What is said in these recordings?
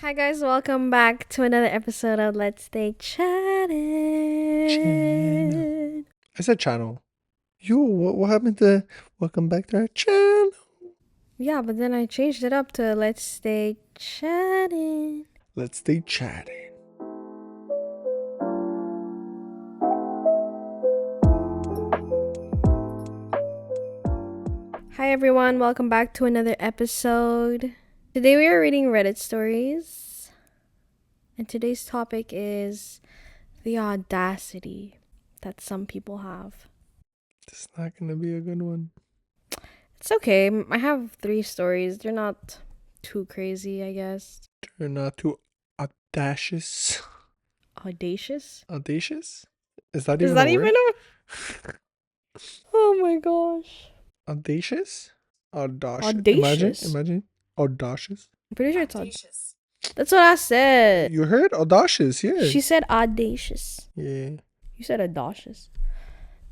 Hi guys, welcome back to another episode of Let's Stay Chatting. I said channel. What happened to welcome back to our channel? Yeah, but then I changed it up to Let's Stay Chatting. Let's stay chatting. Hi everyone, welcome back to another episode. Today we are reading Reddit stories. And today's topic is the audacity that some people have. This is not gonna be a good one. It's okay. I have 3 stories. They're not too crazy, I guess. They're not too audacious. Audacious? Audacious? Is that Is even that a even word? a... Oh my gosh. Audacious? Audacious. Audacious? Imagine. Audacious. I'm pretty sure it's That's what I said. You heard? Audacious, yeah. She said audacious. Yeah. You said audacious.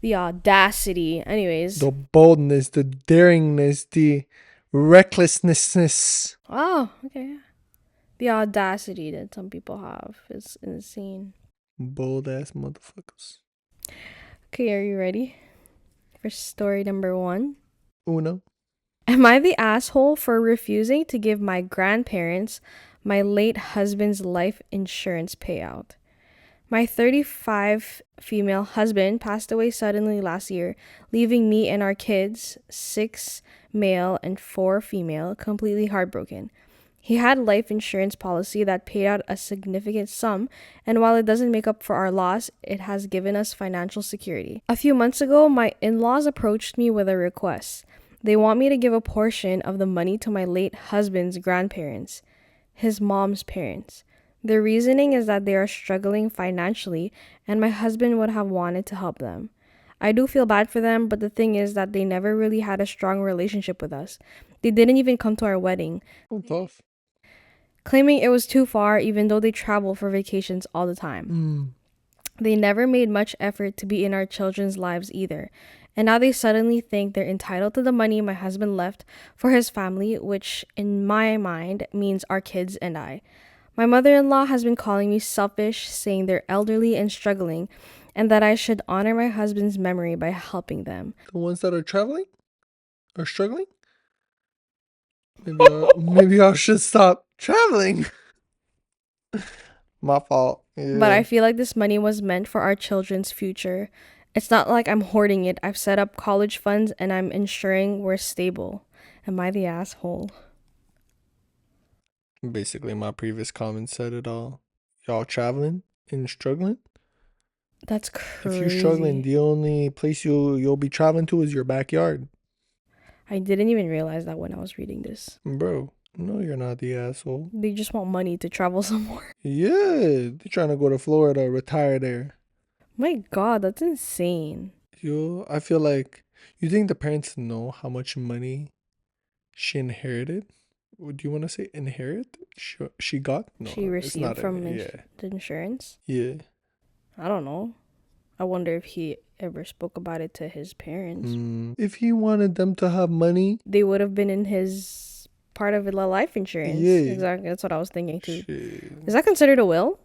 The audacity. Anyways. The boldness, the daringness, the recklessness. Oh, okay. The audacity that some people have is insane. Bold ass motherfuckers. Okay, are you ready for story number 1? Uno. Am I the asshole for refusing to give my grandparents my late husband's life insurance payout? My 35 female husband passed away suddenly last year, leaving me and our kids, 6 male and 4 female, completely heartbroken. He had a life insurance policy that paid out a significant sum, and while it doesn't make up for our loss, it has given us financial security. A few months ago, my in-laws approached me with a request. They want me to give a portion of the money to my late husband's grandparents, his mom's parents. Their reasoning is that they are struggling financially and my husband would have wanted to help them. I do feel bad for them, but the thing is that they never really had a strong relationship with us. They didn't even come to our wedding, Tough. claiming it was too far even though they travel for vacations all the time. They never made much effort to be in our children's lives either. And now they suddenly think they're entitled to the money my husband left for his family, which in my mind means our kids and I. My mother-in-law has been calling me selfish, saying they're elderly and struggling, and that I should honor my husband's memory by helping them. The ones that are traveling? Are struggling? Maybe I should stop traveling. My fault. Yeah. But I feel like this money was meant for our children's future. It's not like I'm hoarding it. I've set up college funds and I'm ensuring we're stable. Am I the asshole? Basically, my previous comment said it all. Y'all traveling and struggling? That's If you're struggling, crazy. the only place you'll be traveling to is your backyard. I didn't even realize that when I was reading this. Bro, no, you're not the asshole. They just want money to travel somewhere. Yeah, they're trying to go to Florida, retire there. My God, that's insane. I feel like, you think the parents know how much money she inherited? Do you want to say inherit? She got? No, She it's received not. from Yeah. the insurance. Yeah. I don't know. I wonder if he ever spoke about it to his parents. If he wanted them to have money, They would have been in his part of the life insurance. Yeah. Exactly. That's what I was thinking too. shit, Is that considered a will?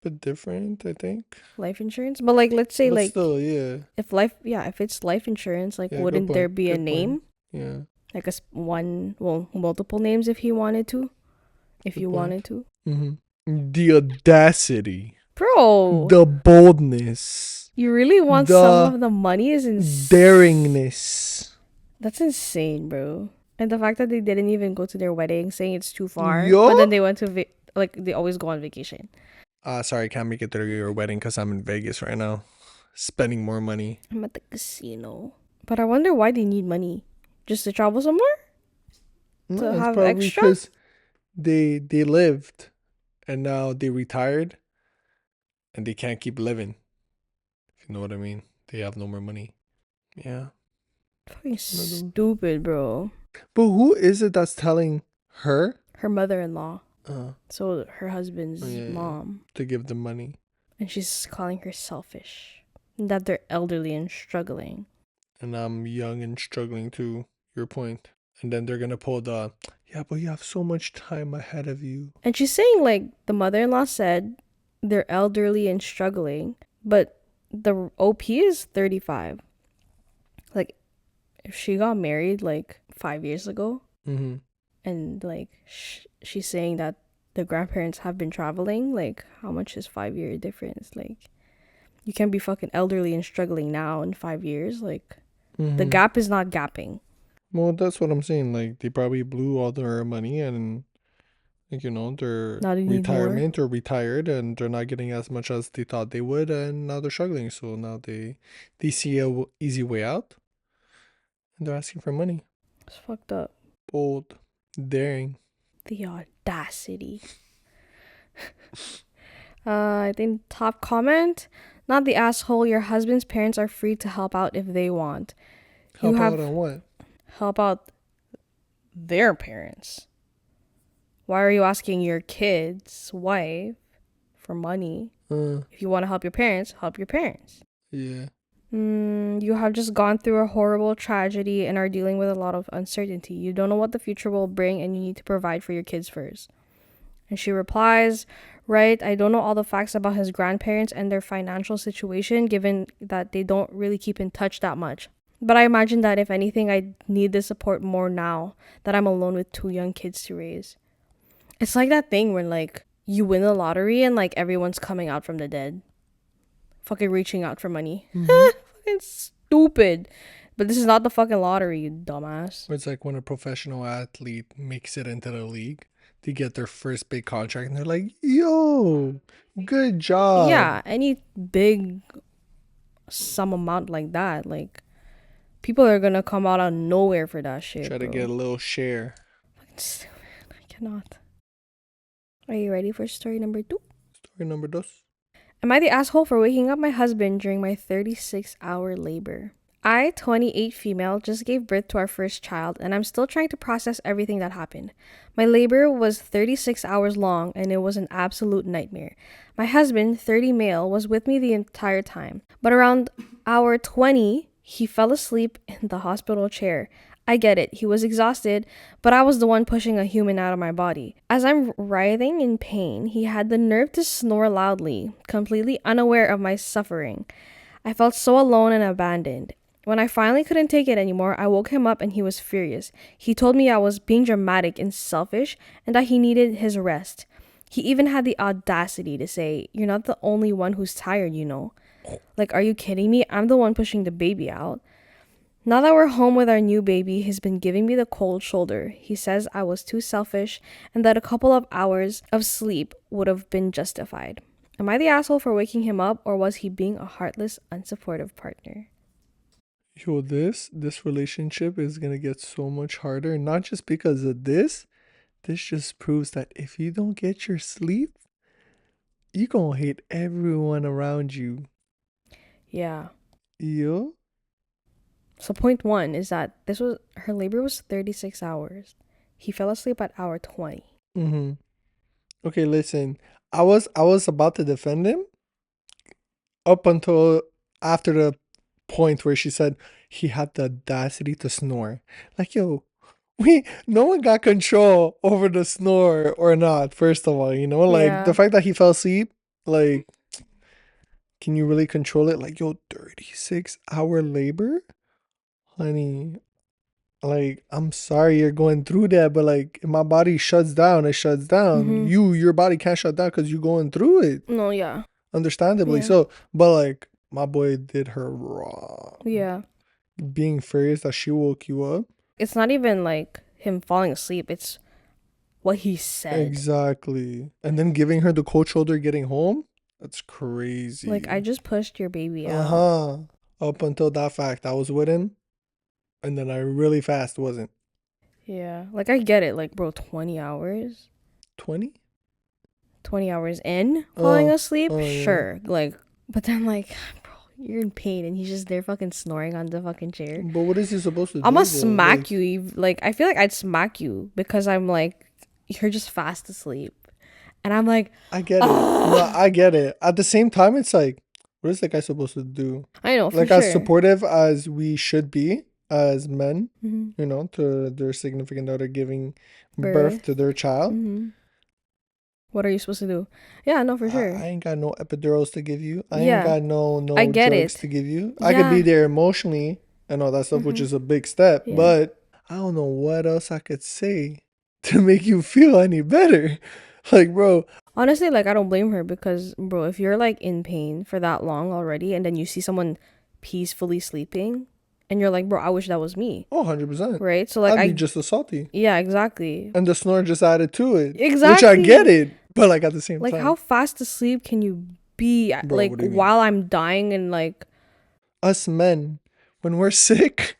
bit different, I think. Life insurance? But like let's say But like still, yeah. if it's life insurance, like Yeah, good wouldn't there point, be a good point. name? Yeah. Like multiple names if he wanted to. If Good you point. wanted to. The audacity, Bro, the boldness, you really want some of the money is daringness. That's insane, bro. And the fact that they didn't even go to their wedding, saying it's too far, Yo? but then they went to like they always go on vacation. Sorry, can't make it to your wedding because I'm in Vegas right now, spending more money. I'm at the casino, but I wonder why they need money, just to travel somewhere, No, it's have probably extra. because they lived, and now they retired, and they can't keep living. If you know what I mean, they have no more money. Yeah. Fucking stupid, bro. But who is it that's telling her? Her mother-in-law, Uh, so her husband's yeah, mom, to give them money. and she's calling her selfish, and that they're elderly and struggling. And I'm young and struggling to your point. And then they're gonna pull the Yeah, but you have so much time ahead of you. And she's saying, like, the mother in law said they're elderly and struggling, but the OP is 35. Like, if she got married like 5 years ago, Mm-hmm. and like she's saying that the grandparents have been traveling, like, how much is 5 year difference? Like, you can be fucking elderly and struggling now in 5 years. Like, the Mm-hmm. gap is not gapping. Well, that's what I'm saying. Like, they probably blew all their money and, like, their Now they need more. retirement or retired and they're not getting as much as they thought they would, and now they're struggling. So now they see a easy way out and they're asking for money. It's fucked up. Bold, daring. The audacity. I think top comment. Not the asshole. Your husband's parents are free to help out if they want. You Help out have on what? help out their parents. Why are you asking your kid's wife for money? If you want to help your parents, help your parents. Yeah. You have just gone through a horrible tragedy and are dealing with a lot of uncertainty. You don't know what the future will bring, and you need to provide for your kids first. And she replies, right, I don't know all the facts about his grandparents and their financial situation, given that they don't really keep in touch that much. But I imagine that if anything, I need the support more now that I'm alone with two young kids to raise. It's like that thing when, like, you win the lottery and, like, everyone's coming out from the dead. Fucking reaching out for money. Fucking stupid. But this is not the fucking lottery, you dumbass. It's like when a professional athlete makes it into the league, they get their first big contract and they're like, yo, good job. Yeah, any big sum amount like that, like, people are gonna come out of nowhere for that shit, Try to bro. get a little share. Fucking stupid. I cannot. Are you ready for story number 2? Story number dos. Am I the asshole for waking up my husband during my 36-hour labor? I, 28 female, just gave birth to our first child, and I'm still trying to process everything that happened. My labor was 36 hours long, and it was an absolute nightmare. My husband, 30 male, was with me the entire time, but around hour 20, he fell asleep in the hospital chair. I get it, he was exhausted, but I was the one pushing a human out of my body. As I'm writhing in pain, he had the nerve to snore loudly, completely unaware of my suffering. I felt so alone and abandoned. When I finally couldn't take it anymore, I woke him up and he was furious. He told me I was being dramatic and selfish and that he needed his rest. He even had the audacity to say, "You're not the only one who's tired, you know." Like, are you kidding me? I'm the one pushing the baby out. Now that we're home with our new baby, he's been giving me the cold shoulder. He says I was too selfish and that a couple of hours of sleep would have been justified. Am I the asshole for waking him up, or was he being a heartless, unsupportive partner? Yo, this relationship is gonna get so much harder, not just because of this. This just proves that if you don't get your sleep, you gonna hate everyone around you. Yeah. Yo. So point 1 is that her labor was 36 hours. He fell asleep at hour 20. Mm-hmm. Okay, listen. I was about to defend him up until after the point where she said he had the audacity to snore. Like, yo, no one got control over the snore or not, first of all, like the Yeah. fact that he fell asleep, like, can you really control it? Like, yo, 36-hour labor? Honey, like, I'm sorry you're going through that, but like, if my body shuts down, it shuts down. Mm-hmm. Your body can't shut down because you're going through it. No, yeah. Understandably Yeah. so. But like, my boy did her wrong. Yeah. Being furious that she woke you up. It's not even like him falling asleep. It's what he said. Exactly. And then giving her the cold shoulder getting home? That's crazy. Like, I just pushed your baby out. Uh-huh. Up until that fact, I was with him. And then I really fast wasn't. Yeah. Like, I get it. Like, bro, 20 hours? 20? 20 hours in falling asleep? yeah. Sure. Like, but then, like, bro, you're in pain and he's just there fucking snoring on the fucking chair. But what is he supposed to do? I'm gonna though? smack Like, you. Like, I feel like I'd smack you because I'm like, you're just fast asleep. And I'm like, I get it. No, I get it. At the same time, it's like, what is that guy supposed to do? I know, for Like, sure. as supportive as we should be, as men, Mm-hmm. to their significant other giving birth to Birth. their child. Mm-hmm. What are you supposed to do? Yeah, no, for sure. I ain't got no epidurals to give you. I ain't Yeah, got no I no get drugs it. to give you. I could be Yeah. there emotionally and all that stuff, which Mm-hmm. is a big step, Yeah. but I don't know what else I could say to make you feel any better. Like, bro, Honestly, like I don't blame her because, bro, if you're like in pain for that long already, and then you see someone peacefully sleeping, and you're like, bro, I wish that was me, 100%. right? So like I'd be I, just as salty. yeah, exactly, And the snore just added to it, which I get exactly. it, but like at the same Like how time, fast asleep can you be? bro, Like what do you mean? while I'm dying and like Us men, when we're sick,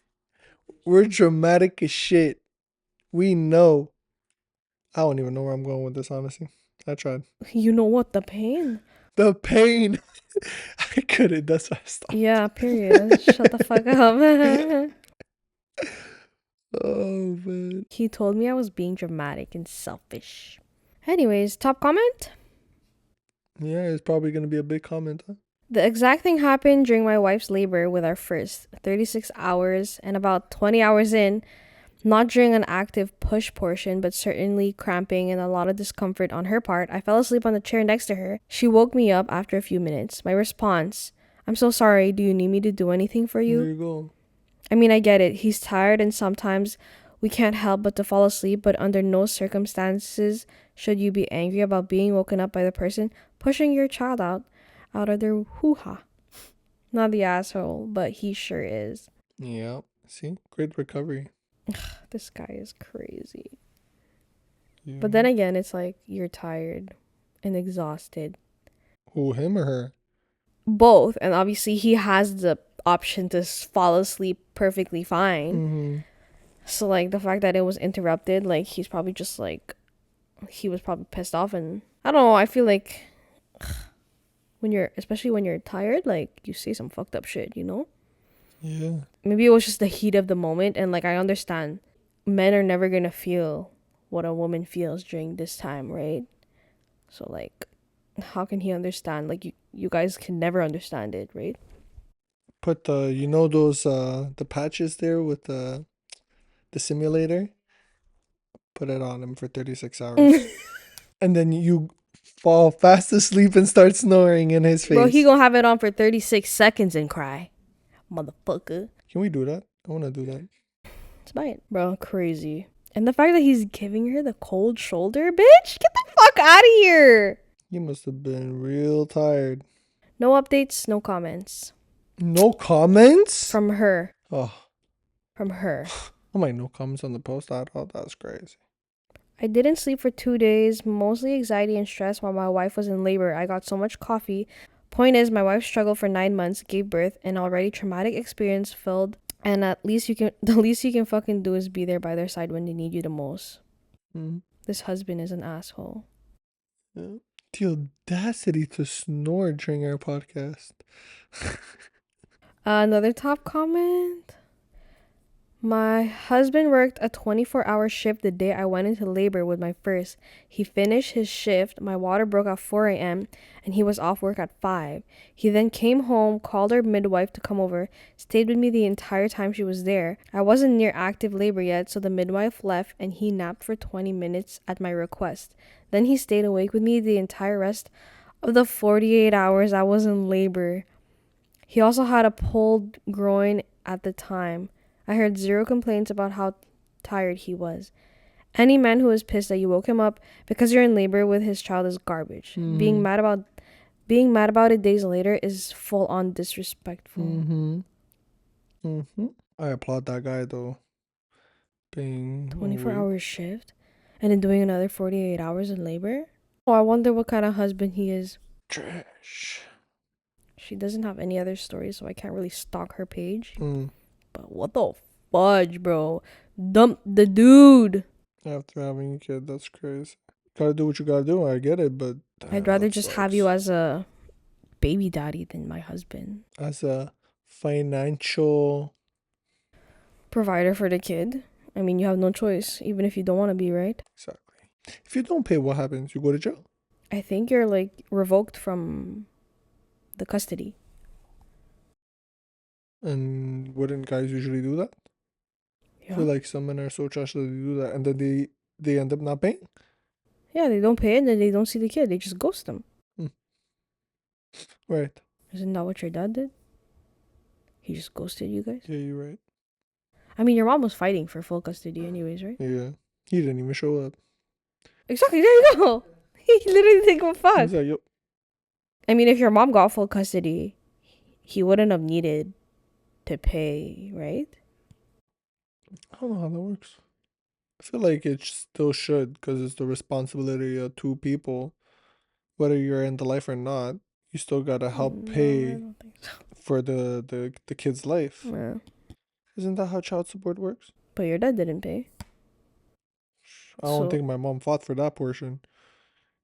we're dramatic as shit. We know. I don't even know where I'm going with this, honestly. I tried. you know what the pain. The pain. I couldn't. That's why I stopped. Yeah, period. Shut the fuck up. Oh, man. He told me I was being dramatic and selfish. Anyways, top comment. Yeah, it's probably going to be a big comment, huh? The exact thing happened during my wife's labor with our first 36 hours and about 20 hours in, not during an active push portion, but certainly cramping and a lot of discomfort on her part. I fell asleep on the chair next to her. She woke me up after a few minutes. My response, I'm so sorry. Do you need me to do anything for There you? you go. I mean, I get it. He's tired and sometimes we can't help but to fall asleep, but under no circumstances should you be angry about being woken up by the person pushing your child out of their hoo-ha. Not the asshole, but he sure is. Yeah. See? Great recovery. This guy is crazy. But then Yeah. again, it's like you're tired and exhausted. Who, him or her? Both. And obviously, he has the option to fall asleep perfectly fine. Mm-hmm. So, like, the fact that it was interrupted, like, he's probably just like, he was probably pissed off. And I don't know, I feel like especially when you're tired, like, you say some fucked up shit, you know? Yeah. Maybe it was just the heat of the moment. And, like, I understand men are never gonna feel what a woman feels during this time, right? So, like, how can he understand? Like, you guys can never understand it, right? Put those, the patches there with the simulator? Put it on him for 36 hours. And then you fall fast asleep and start snoring in his Bro, he face. gonna have it on for 36 seconds and cry. Motherfucker. Can we do that? I want to do that. It's mine. Bro, crazy. And the fact that he's giving her the cold shoulder, bitch, get the fuck out of here. You must have been real tired. No updates, no comments. No comments? From her. Oh, From her. I'm like, no comments on the post. I thought that's crazy. I didn't sleep for 2 days, mostly anxiety and stress while my wife was in labor. I got so much coffee. Point is, my wife struggled for 9 months, gave birth, an already traumatic experience filled, and the least you can fucking do is be there by their side when they need you the most. Mm. This husband is an asshole. Yeah. The audacity to snore during our podcast. Another top comment. My husband worked a 24-hour shift the day I went into labor with my first. He finished his shift, my water broke at 4 a.m., and he was off work at 5. He then came home, called our midwife to come over, stayed with me the entire time she was there. I wasn't near active labor yet, so the midwife left and he napped for 20 minutes at my request. Then he stayed awake with me the entire rest of the 48 hours I was in labor. He also had a pulled groin at the time. I heard zero complaints about how tired he was. Any man who is pissed that you woke him up because you're in labor with his child is garbage. Mm-hmm. Being mad about it days later is full on disrespectful. Mm-hmm. Mm-hmm. I applaud that guy though. Being 24 awake. hour shift and then doing another 48 hours in labor? Oh, I wonder what kind of husband he is. Trash. She doesn't have any other stories, so I can't really stalk her page. Mm. But what the fudge, bro? Dump the dude. After having a kid, that's crazy. Gotta do what you gotta do. I get it, but I'd rather that just have you sucks. as a baby daddy than my husband. As a financial, Provider for the kid. I mean, you have no choice, even if you don't want to be, right? exactly. If you don't pay, what happens? You go to jail. I think you're like revoked from the custody. And wouldn't guys usually do that? I feel like some men are so trash that they do that, and then they end up not paying. Yeah, they don't pay and then they don't see the kid. They just ghost them. Right. Isn't that what your dad did? He just ghosted you guys? Yeah, you're right. I mean, your mom was fighting for full custody anyways, right? Yeah. He didn't even show up. Exactly, there you go. He literally didn't give a fuck. He's like, yo. I mean, if your mom got full custody, he wouldn't have needed to pay, right? I don't know how that works. I feel like it still should, because it's the responsibility of two people. Whether you're in the life or not, you still gotta help No, I pay don't think so. for the kid's life. Yeah. Isn't that how child support works? But your dad didn't pay. I don't So think my mom fought for that portion.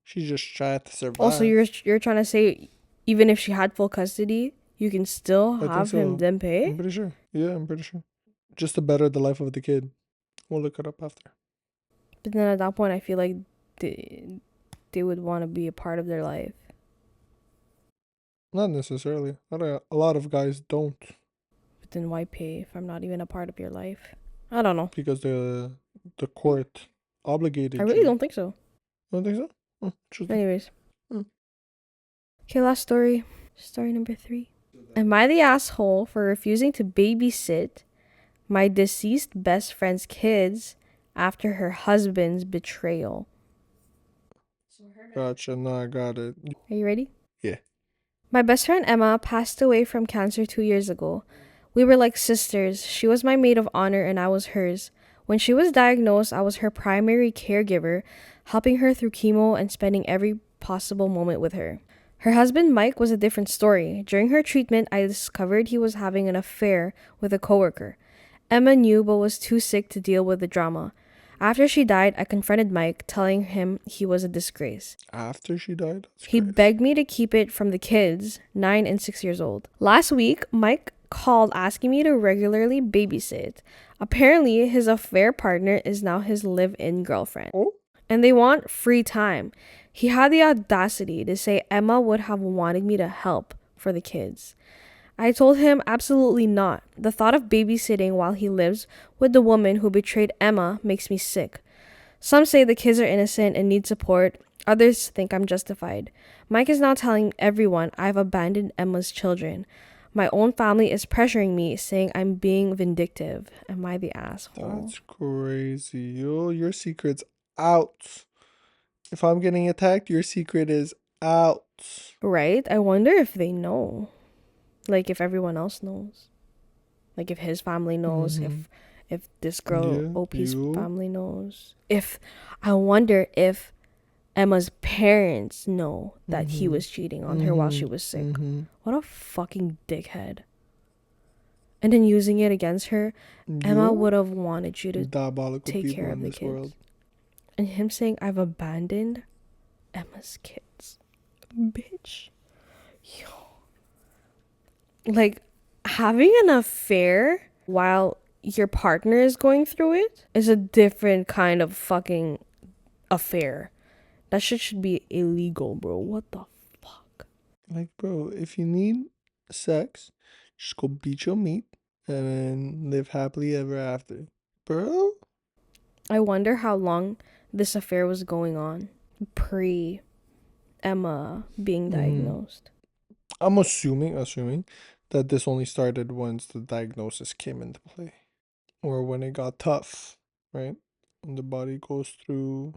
She just tried to also survive. you're trying to say even if she had full custody, you can still I think have him so. then I'm pay? pretty sure. Yeah, I'm pretty sure. Just to better the life of the kid. We'll look it up after. But then at that point I feel like they would want to be a part of their life. Not necessarily. A lot of guys don't, But then why pay if I'm not even a part of your life? I don't know. because the court obligated I really you. don't think so. Don't think so? Oh, interesting. Anyways. Hmm. Okay, last story. Story number 3. Am I the asshole for refusing to babysit my deceased best friend's kids after her husband's betrayal? Gotcha. No, I got it. Are you ready? Yeah. My best friend Emma passed away from cancer 2 years ago. We were like sisters. She was my maid of honor and I was hers. When she was diagnosed, I was her primary caregiver, helping her through chemo and spending every possible moment with her. Her husband Mike was a different story. During her treatment, I discovered he was having an affair with a coworker. Emma knew but was too sick to deal with the drama. After she died, I confronted Mike, telling him he was a disgrace. After she died? That's He crazy. begged me to keep it from the kids, 9 and 6 years old. Last week, Mike called asking me to regularly babysit. Apparently, his affair partner is now his live-in girlfriend. Oh? And they want free time. He had the audacity to say Emma would have wanted me to help for the kids. I told him absolutely not. The thought of babysitting while he lives with the woman who betrayed Emma makes me sick. Some say the kids are innocent and need support. Others think I'm justified. Mike is now telling everyone I've abandoned Emma's children. My own family is pressuring me, saying I'm being vindictive. Am I the asshole? That's crazy. Yo, your secret's out. If I'm getting attacked, your secret is out. Right? I wonder if they know. Like if everyone else knows. Like if his family knows, if this girl Yeah, OP's you. family knows. If I wonder if Emma's parents know that he was cheating on her while she was sick. What a fucking dickhead. And then using it against her, Emma would have wanted you to diabolical take people care of in the this kids. world. And him saying, I've abandoned Emma's kids. Bitch. Yo. Like, having an affair while your partner is going through it is a different kind of fucking affair. That shit should be illegal, bro. What the fuck? Like, bro, if you need sex, just go beat your meat and then live happily ever after. Bro? I wonder how long this affair was going on pre Emma being diagnosed. I'm assuming that this only started once the diagnosis came into play. Or when it got tough, right? When the body goes through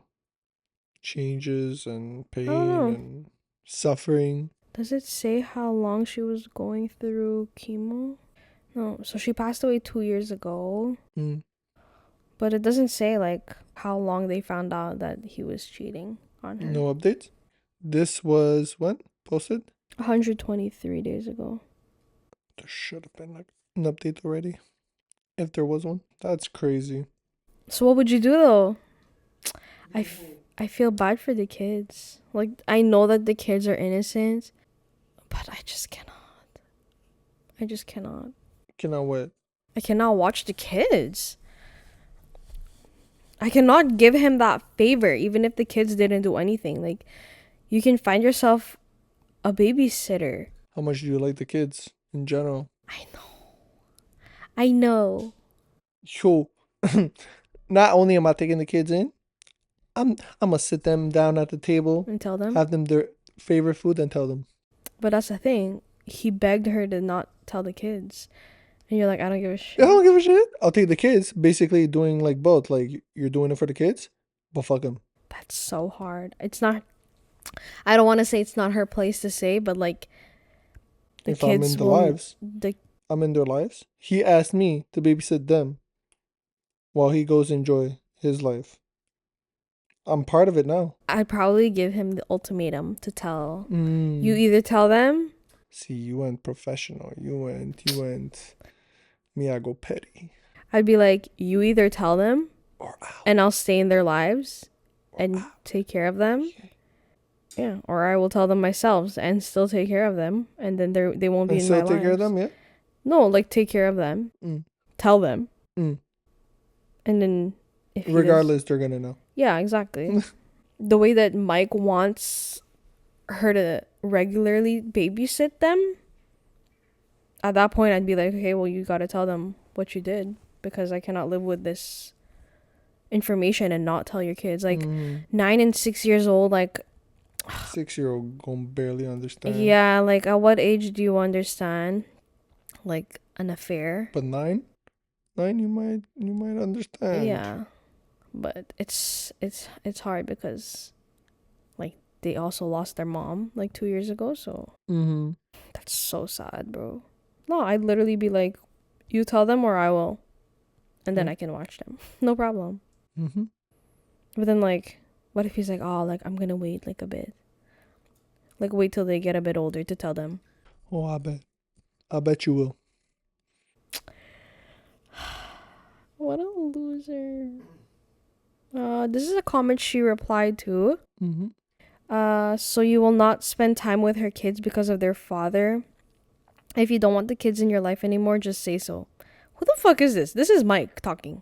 changes and I don't pain know. and suffering. Does it say how long she was going through chemo? No, so she passed away 2 years ago. But it doesn't say like how long they found out that he was cheating on her. No updates? This was when posted? 123 days ago. There should have been like an update already. If there was one. That's crazy. So what would you do though? I feel bad for the kids. Like, I know that the kids are innocent, but I just cannot. I just cannot. Cannot wait. I cannot watch the kids. I cannot give him that favor, even if the kids didn't do anything. Like, you can find yourself a babysitter. How much do you like the kids in general? I know. Yo. Not only am I taking the kids in, I'm gonna sit them down at the table, And tell them. have them their favorite food, and tell them. But that's the thing. He begged her to not tell the kids. And you're like, I don't give a shit. I don't give a shit. I'll take the kids. Basically, doing like both. Like you're doing it for the kids, but fuck them. That's so hard. It's not. I don't want to say it's not her place to say, but like, the If I'm in kids the will. lives, The I'm in their lives. He asked me to babysit them while he goes enjoy his life. I'm part of it now. I'd probably give him the ultimatum to tell. You Mm. either tell them. See, you went professional. You went. Me, I go petty. I'd be like, you either tell them, Or out. and I'll stay in their lives Or and out. take care of them. Yeah, or I will tell them myself and still take care of them, and then they won't be And in my still take care of lives. them, yeah? No, like take care of them, tell them, Mm. and then if Regardless, they're gonna know. yeah, exactly. The way that Mike wants her to regularly babysit them, at that point I'd be like, okay, well you gotta tell them what you did because I cannot live with this information and not tell your kids. Like 9 and 6 years old, like 6-year-old gonna barely understand. yeah, like at what age do you understand like an affair? But 9, you might understand. Yeah, but it's hard because like they also lost their mom like 2 years ago, so that's so sad, bro. No, I'd literally be like, you tell them or I will, and then I can watch them. No problem. But then like, what if he's like, oh, like I'm gonna wait like a bit, like wait till they get a bit older to tell them. Oh, I bet you will. What a loser. This is a comment she replied to. So you will not spend time with her kids because of their father. If you don't want the kids in your life anymore, just say so. Who the fuck is this? This is Mike talking.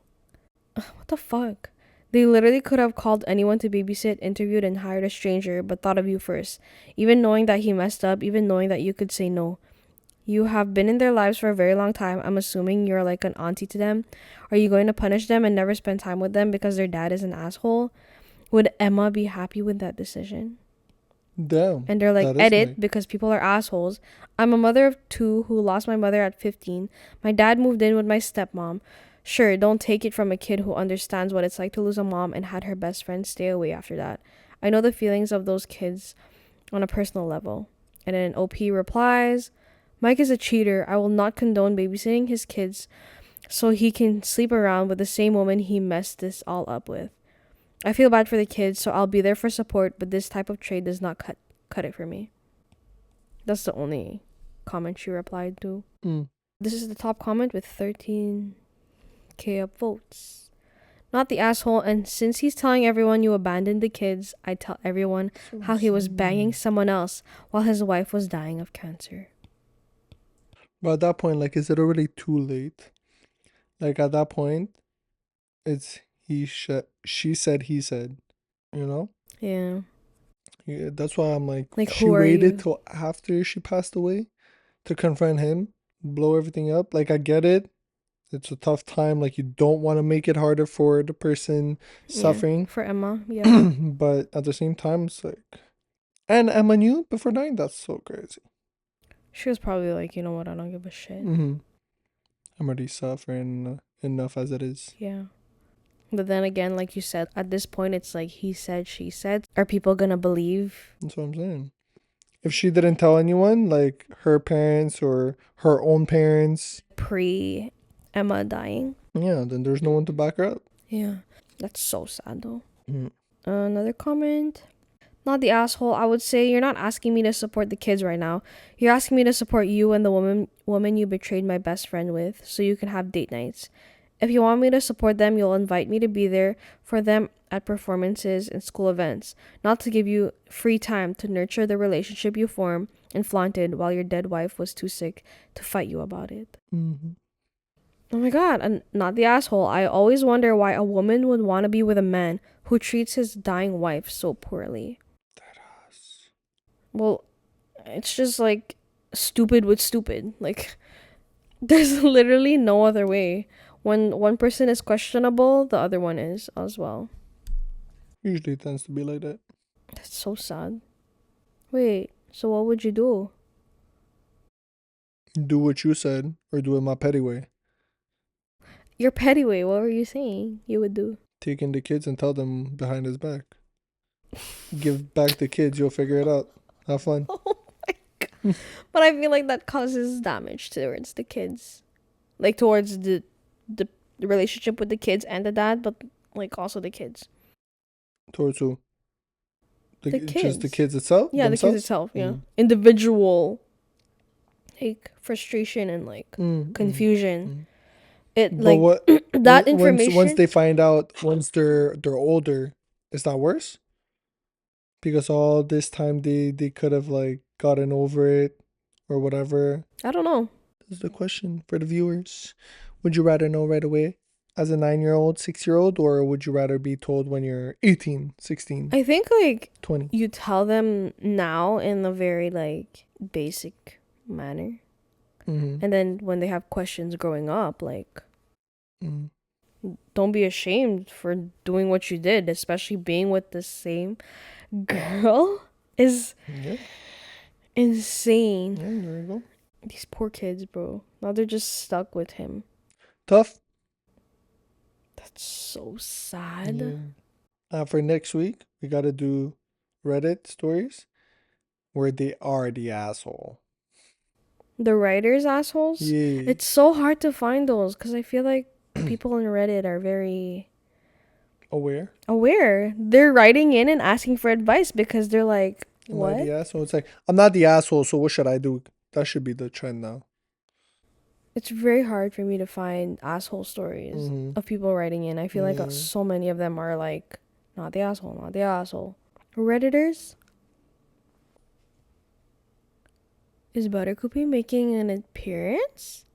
What the fuck? They literally could have called anyone to babysit, interviewed, and hired a stranger, but thought of you first. Even knowing that he messed up, even knowing that you could say no. You have been in their lives for a very long time. I'm assuming you're like an auntie to them. Are you going to punish them and never spend time with them because their dad is an asshole? Would Emma be happy with that decision? Damn. And they're like, that is edit, Mike. because people are assholes. I'm a mother of 2 who lost my mother at 15. My dad moved in with my stepmom. Sure, don't take it from a kid who understands what it's like to lose a mom and had her best friend stay away after that. I know the feelings of those kids on a personal level. And then OP replies, Mike is a cheater. I will not condone babysitting his kids so he can sleep around with the same woman he messed this all up with. I feel bad for the kids, so I'll be there for support, but this type of trade does not cut it for me. That's the only comment she replied to. This is the top comment with 13k upvotes. Not the asshole, and since he's telling everyone you abandoned the kids, I tell everyone how he was banging someone else while his wife was dying of cancer. But at that point, like, is it already too late? Like, at that point, it's she said, he said, you know? Yeah. Yeah, that's why I'm like she who are waited you? till after she passed away to confront him, blow everything up. Like, I get it. It's a tough time. Like, you don't want to make it harder for the person suffering. Yeah, for Emma, yeah. But at the same time, it's like, and Emma knew before dying. That's so crazy. She was probably like, you know what, I don't give a shit. I'm already suffering enough as it is. Yeah. But then again, like you said, at this point, it's like he said, she said. Are people gonna believe? That's what I'm saying. If she didn't tell anyone, like her parents or her own parents, Pre Emma dying. yeah, then there's no one to back her up. Yeah. That's so sad though. Another comment. Not the asshole. I would say you're not asking me to support the kids right now. You're asking me to support you and the woman you betrayed my best friend with so you can have date nights. If you want me to support them, you'll invite me to be there for them at performances and school events, not to give you free time to nurture the relationship you formed and flaunted while your dead wife was too sick to fight you about it. Oh my god, and not the asshole. I always wonder why a woman would want to be with a man who treats his dying wife so poorly. Well, it's just like stupid with stupid. Like, there's literally no other way. When one person is questionable, the other one is as well. Usually it tends to be like that. That's so sad. Wait, so what would you do? Do what you said, or do it my petty way. Your petty way, what were you saying you would do? Take in the kids and tell them behind his back. Give back the kids, you'll figure it out. Have fun. Oh my god. But I feel like that causes damage towards the kids. Like towards the relationship with the kids and the dad, but like also the kids. Towards who? The Just the kids. kids itself? Yeah, the kids Themselves? itself, yeah. Individual like frustration and like confusion. It But like what that once information. they find out, once they're older, it's not worse? Because all this time they could have like gotten over it or whatever. I don't know. This is the question for the viewers. Would you rather know right away as a 9-year-old, 6-year-old, or would you rather be told when you're 18, 16, I think like 20? you tell them now in a very like basic manner. Mm-hmm. And then when they have questions growing up, like Mm-hmm. don't be ashamed for doing what you did, especially being with the same girl is Yeah, insane. yeah, there you go. These poor kids, bro. Now they're just stuck with him. Tough. That's so sad. Yeah. For next week, we gotta do Reddit stories where they are the asshole. The writers assholes. Yeah. It's so hard to find those because I feel like people on Reddit are very Aware. aware. They're writing in and asking for advice because they're like, Am I the what? asshole? It's like, I'm not the asshole, so what should I do? That should be the trend now. It's very hard for me to find asshole stories Mm-hmm. of people writing in. I feel like Yeah. so many of them are like, not the asshole, not the asshole. Redditors? Is Buttercuppy making an appearance?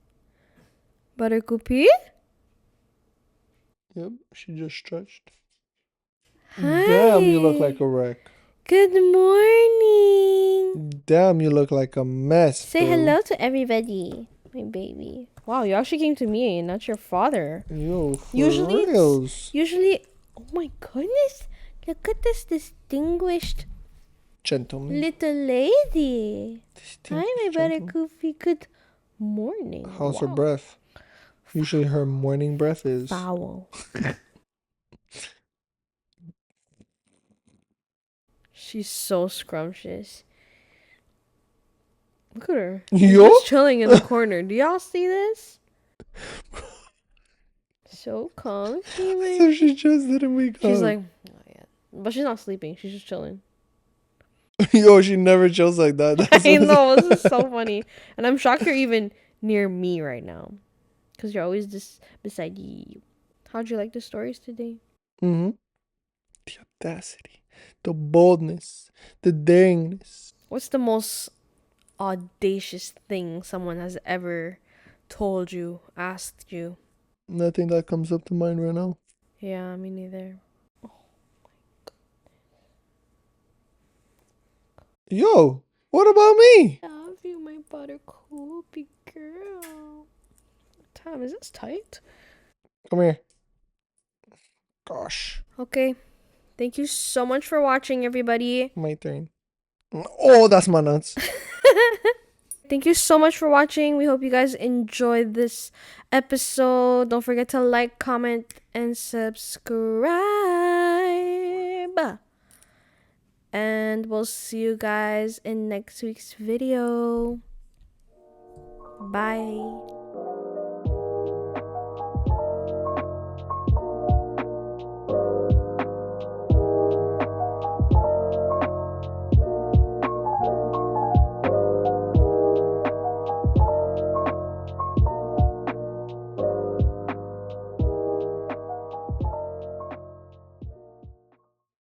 Buttercuppy? Yep, she just stretched. Hi. Damn, you look like a wreck. Good morning. Damn, you look like a mess. Say bro. hello to everybody, my baby. Wow, you actually came to me, not your father. Yo, for Usually, reals. oh my goodness, look at this distinguished Gentleman. little lady. Hi, my Gentleman. Buttercuppy. Good morning. How's her Wow. breath? Usually her morning breath is Foul. She's so scrumptious. Look at her. She's Yo? just chilling in the corner. Do y'all see this? So comfy, As my. if she just didn't wake up. She's like, oh yeah, but she's not sleeping. She's just chilling. Yo, she never chills like that. That's I know, this is so funny, and I'm shocked you're even near me right now, because you're always just beside you. How'd you like the stories today? Mm-hmm. The audacity, the boldness, the daringness. What's the most audacious thing someone has ever told you, asked you? Nothing that comes up to mind right now. Yeah, me neither. Yo, what about me? I love you, my Buttercuppy girl. Tom, is this tight? Come here. Gosh, Okay. Thank you so much for watching, everybody. my turn. Oh, that's my nuts. Thank you so much for watching. We hope you guys enjoyed this episode. Don't forget to like, comment, and subscribe. And we'll see you guys in next week's video. Bye.